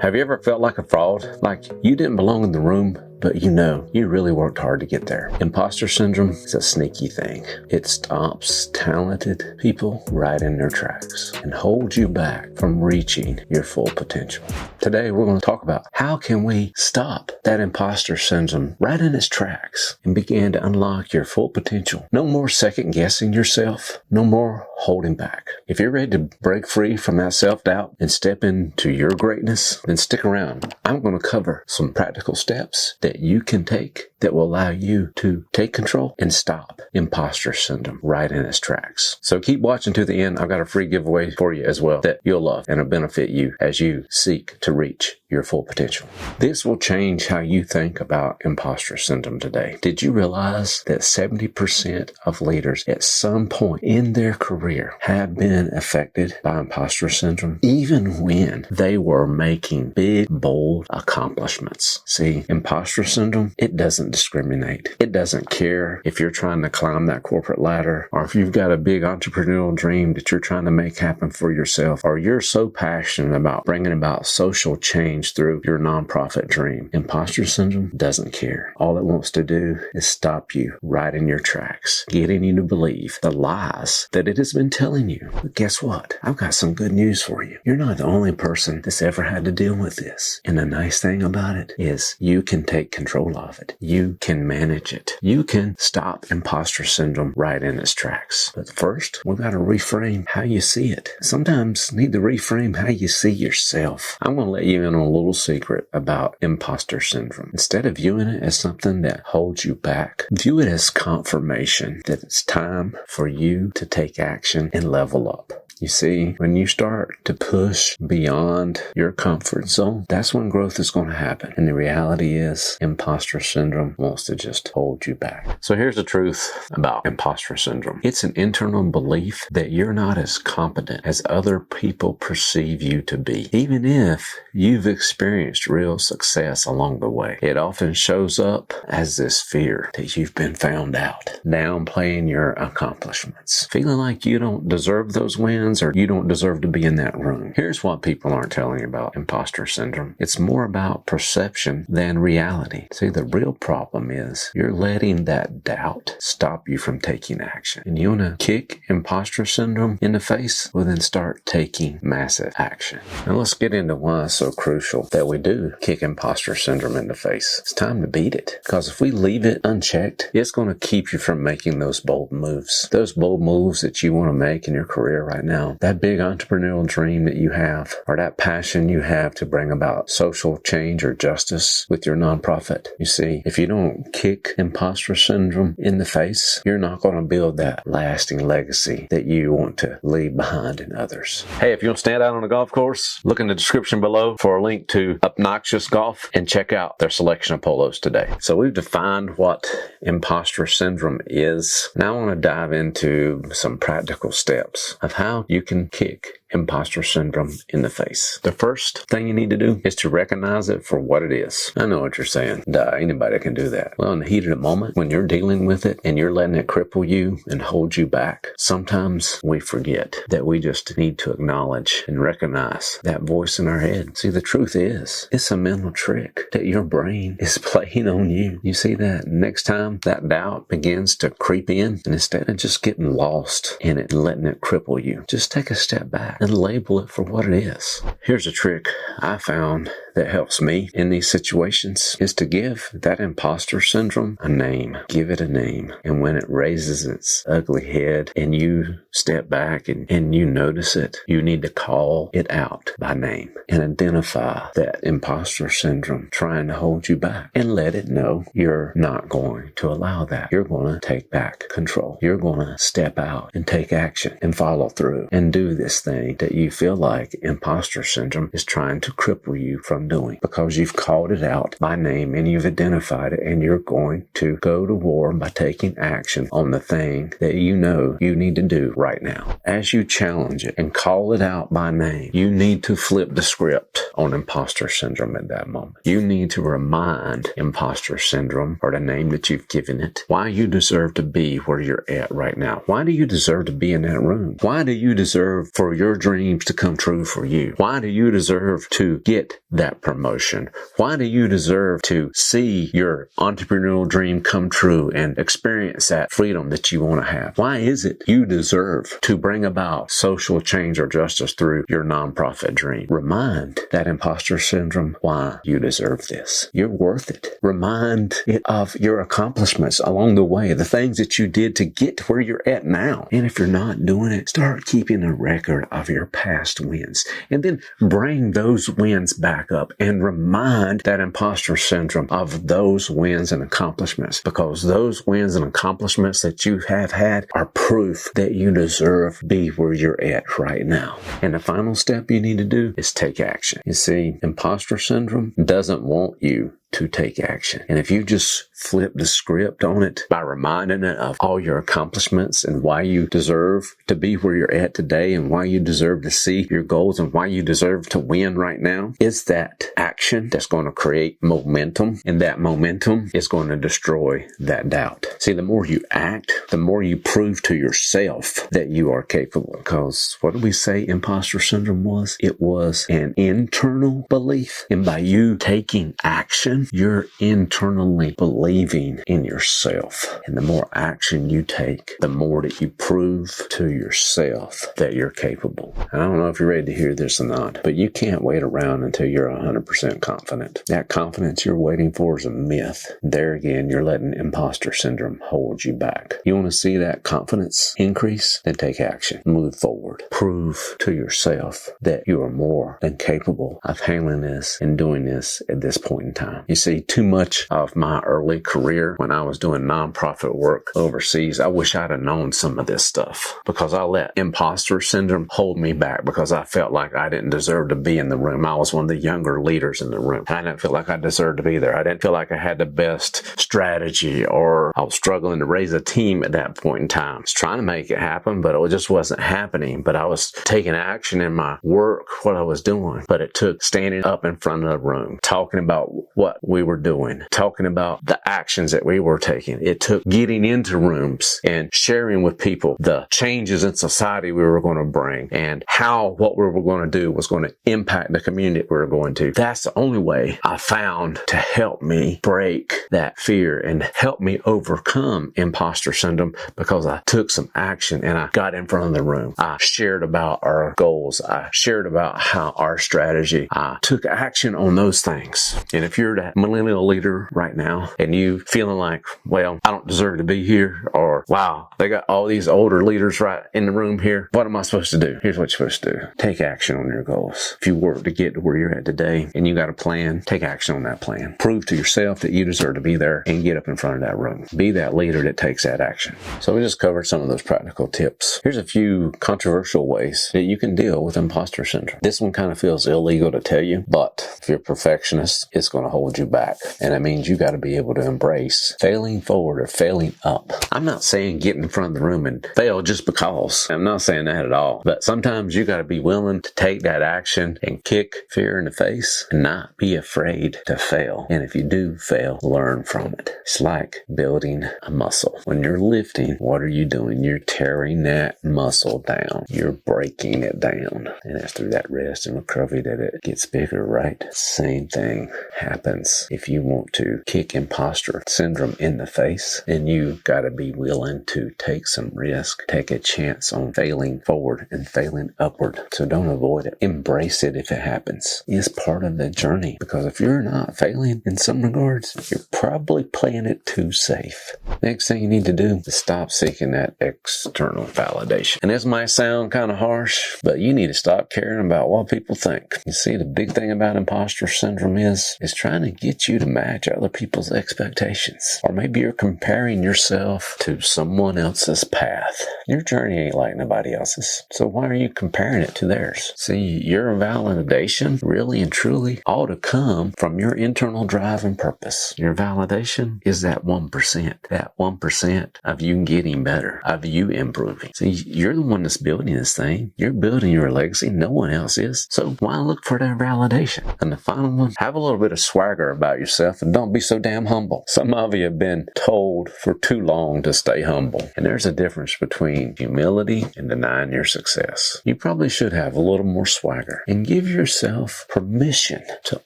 Have you ever felt like a fraud? Like you didn't belong in the room, but you know you really worked hard to get there. Imposter syndrome is a sneaky thing. It stops talented people right in their tracks and holds you back from reaching your full potential. Today we're going to talk about how can we stop that imposter syndrome right in its tracks and begin to unlock your full potential. No more second guessing yourself. No more holding back. If you're ready to break free from that self-doubt and step into your greatness, then stick around. I'm going to cover some practical steps that you can take that will allow you to take control and stop imposter syndrome right in its tracks. So keep watching to the end. I've got a free giveaway for you as well that you'll love and will benefit you as you seek to reach your full potential. This will change how you think about imposter syndrome today. Did you realize that 70% of leaders at some point in their career have been affected by imposter syndrome, even when they were making big, bold accomplishments? See, imposter syndrome, it doesn't discriminate. It doesn't care if you're trying to climb that corporate ladder or if you've got a big entrepreneurial dream that you're trying to make happen for yourself, or you're so passionate about bringing about social change through your nonprofit dream. Imposter syndrome doesn't care. All it wants to do is stop you right in your tracks, getting you to believe the lies that it has been telling you. But guess what? I've got some good news for you. You're not the only person that's ever had to deal with this. And the nice thing about it is you can take control of it. You can manage it. You can stop imposter syndrome right in its tracks. But first, we've got to reframe how you see it. Sometimes need to reframe how you see yourself. I'm going to let you in on a little secret about imposter syndrome. Instead of viewing it as something that holds you back, view it as confirmation that it's time for you to take action and level up. You see, when you start to push beyond your comfort zone, that's when growth is going to happen. And the reality is, imposter syndrome wants to just hold you back. So here's the truth about imposter syndrome. It's an internal belief that you're not as competent as other people perceive you to be, even if you've experienced real success along the way. It often shows up as this fear that you've been found out, downplaying your accomplishments, feeling like you don't deserve those wins or you don't deserve to be in that room. Here's what people aren't telling you about imposter syndrome. It's more about perception than reality. See, the real problem is you're letting that doubt stop you from taking action. And you want to kick imposter syndrome in the face? Well, then start taking massive action. Now let's get into why it's so crucial that we do kick imposter syndrome in the face. It's time to beat it. Because if we leave it unchecked, it's going to keep you from making those bold moves. Those bold moves that you want to make in your career right now. That big entrepreneurial dream that you have, or that passion you have to bring about social change or justice with your nonprofit. You see, if you don't kick imposter syndrome in the face, you're not going to build that lasting legacy that you want to leave behind in others. Hey, if you want to stand out on a golf course, look in the description below for a link to Obnoxious Golf and check out their selection of polos today. So we've defined what imposter syndrome is. Now I want to dive into some practical steps of how you can kick imposter syndrome in the face. The first thing you need to do is to recognize it for what it is. I know what you're saying. Duh, anybody can do that. Well, in the heat of the moment, when you're dealing with it and you're letting it cripple you and hold you back, sometimes we forget that we just need to acknowledge and recognize that voice in our head. See, the truth is, it's a mental trick that your brain is playing on you. You see that next time that doubt begins to creep in, and instead of just getting lost in it and letting it cripple you, just take a step back and label it for what it is. Here's a trick I found that helps me in these situations is to give that imposter syndrome a name. Give it a name. And when it raises its ugly head and you step back and you notice it, you need to call it out by name and identify that imposter syndrome trying to hold you back and let it know you're not going to allow that. You're going to take back control. You're going to step out and take action and follow through and do this thing that you feel like imposter syndrome is trying to cripple you from doing, because you've called it out by name and you've identified it, and you're going to go to war by taking action on the thing that you know you need to do right now. As you challenge it and call it out by name, you need to flip the script on imposter syndrome at that moment. You need to remind imposter syndrome, or the name that you've given it, why you deserve to be where you're at right now. Why do you deserve to be in that room? Why do you deserve for your dreams to come true for you? Why do you deserve to get that that promotion? Why do you deserve to see your entrepreneurial dream come true and experience that freedom that you want to have? Why is it you deserve to bring about social change or justice through your nonprofit dream? Remind that imposter syndrome why you deserve this. You're worth it. Remind it of your accomplishments along the way, the things that you did to get to where you're at now. And if you're not doing it, start keeping a record of your past wins and then bring those wins back up and remind that imposter syndrome of those wins and accomplishments, because those wins and accomplishments that you have had are proof that you deserve to be where you're at right now. And the final step you need to do is take action. You see, imposter syndrome doesn't want you to take action. And if you just flip the script on it by reminding it of all your accomplishments and why you deserve to be where you're at today and why you deserve to see your goals and why you deserve to win right now, it's that action that's going to create momentum, and that momentum is going to destroy that doubt. See, the more you act, the more you prove to yourself that you are capable. Because what did we say imposter syndrome was? It was an internal belief. And by you taking action, you're internally believing in yourself. And the more action you take, the more that you prove to yourself that you're capable. I don't know if you're ready to hear this or not, but you can't wait around until you're 100% confident. That confidence you're waiting for is a myth. There again, you're letting imposter syndrome hold you back. You want to see that confidence increase? Then take action. Move forward. Prove to yourself that you are more than capable of handling this and doing this at this point in time. You see, too much of my early career when I was doing nonprofit work overseas, I wish I'd have known some of this stuff, because I let imposter syndrome hold me back because I felt like I didn't deserve to be in the room. I was one of the younger leaders in the room. I didn't feel like I deserved to be there. I didn't feel like I had the best strategy, or I was struggling to raise a team at that point in time. I was trying to make it happen, but it just wasn't happening. But I was taking action in my work, what I was doing. But it took standing up in front of the room, talking about what we were doing, talking about the actions that we were taking. It took getting into rooms and sharing with people the changes in society we were going to bring and how what we were going to do was going to impact the community we were going to. That's the only way I found to help me break that fear and help me overcome imposter syndrome, because I took some action and I got in front of the room. I shared about our goals. I shared about how our strategy. I took action on those things. And if you're that millennial leader right now and you feeling like, well, I don't deserve to be here, or wow, they got all these older leaders right in the room here, what am I supposed to do? Here's what you're supposed to do. Take action on your goals. If you work to get to where you're at today and you got a plan, take action on that plan. Prove to yourself that you deserve to be there and get up in front of that room. Be that leader that takes that action. So we just covered some of those practical tips. Here's a few controversial ways that you can deal with imposter syndrome. This one kind of feels illegal to tell you, but if you're a perfectionist, it's going to hold you back. And that means you got to be able to embrace failing forward or failing up. I'm not saying get in front of the room and fail just because. I'm not saying that at all. But sometimes you got to be willing to take that action and kick fear in the face and not be afraid to fail. And if you do fail, learn from it. It's like building a muscle. When you're lifting, what are you doing? You're tearing that muscle down. You're breaking it down. And it's through that rest and recovery that it gets bigger, right? Same thing happens if you want to kick imposter syndrome in the face. Then you got to be willing to take some risk, take a chance on failing forward and failing upward. So don't avoid it. Embrace it if it happens. It's part of the journey, because if you're not failing in some regards, you're probably playing it too safe. Next thing you need to do is stop seeking that external validation. And this might sound kind of harsh, but you need to stop caring about what people think. You see, the big thing about imposter syndrome is trying to get you to match other people's expectations. Or maybe you're comparing yourself to someone else's path. Your journey ain't like nobody else's. So why are you comparing it to theirs? See, your validation really and truly ought to come from your internal drive and purpose. Your validation is that 1%. That 1% of you getting better, of you improving. See, you're the one that's building this thing. You're building your legacy. No one else is. So why look for their validation? the final one, have a little bit of swagger about yourself and don't be so damn humble. Some of you have been told for too long to stay humble. And there's a difference between humility and denying your success. You probably should have a little more swagger and give yourself permission to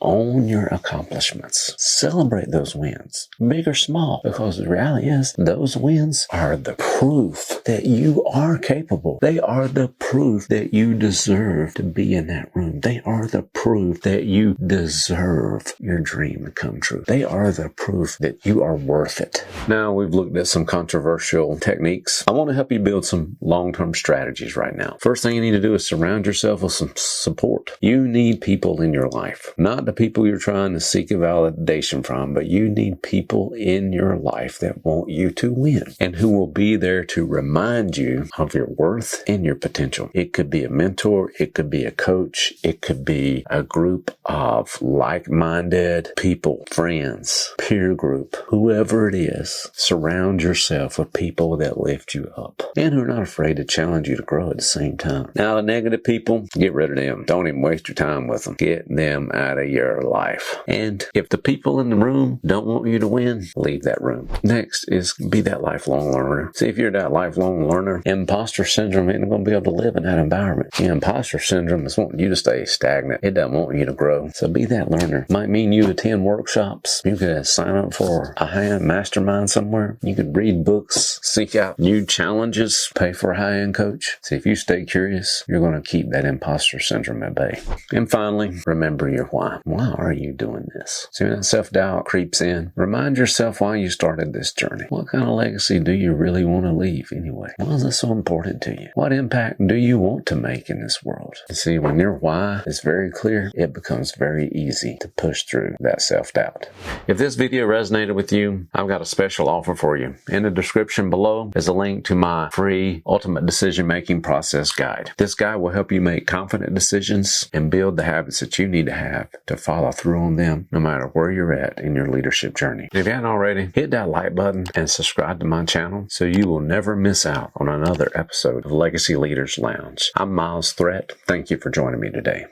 own your accomplishments. Celebrate those wins, big or small, because the reality is those wins are the proof that you are capable. They are the proof that you deserve to be in that room. They are the proof that you deserve your dream to come true. They are the proof that you are worth it. Now we've looked at some controversial techniques. I want to help you build some long-term strategies right now. First thing you need to do is surround yourself with some support. You need people in your life, not the people you're trying to seek a validation from, but you need people in your life that want you to win and who will be there to remind you of your worth and your potential. It could be a mentor, it could be a coach, it could be a group of like-minded people, friends, peer group, whoever it is. Surround yourself with people that lift you up and who are not afraid to challenge you to grow at the same time. Now, the negative people, get rid of them. Don't even waste your time with them. Get them out of your life. And if the people in the room don't want you to win, leave that room. Next is be that lifelong learner. See, if you're that lifelong learner, imposter syndrome ain't going to be able to live in that environment. The imposter syndrome is wanting you to stay stagnant. It doesn't want you to grow. So be that learner. Might mean you attend workshops. You could sign up for a high-end mastermind somewhere. You could read books, seek out new challenges, pay for a high-end coach. See, if you stay curious, you're going to keep that imposter syndrome at bay. And finally, remember your why. Why are you doing this? See, when that self-doubt creeps in, remind yourself why you started this journey. What kind of legacy do you really want to leave anyway? Why is this so important to you? What impact do you want to make in this world? See, when your why is very clear, it becomes very easy to push through that self-doubt. If this video resonated with you, I've got a special offer for you. In the description below is a link to my free Ultimate Decision Making Process Guide. This guide will help you make confident decisions and build the habits that you need to have to follow through on them no matter where you're at in your leadership journey. If you haven't already, hit that like button and subscribe to my channel so you will never miss out on another episode of Legacy Leaders Lounge. I'm Miles Threat. Thank you for joining me today.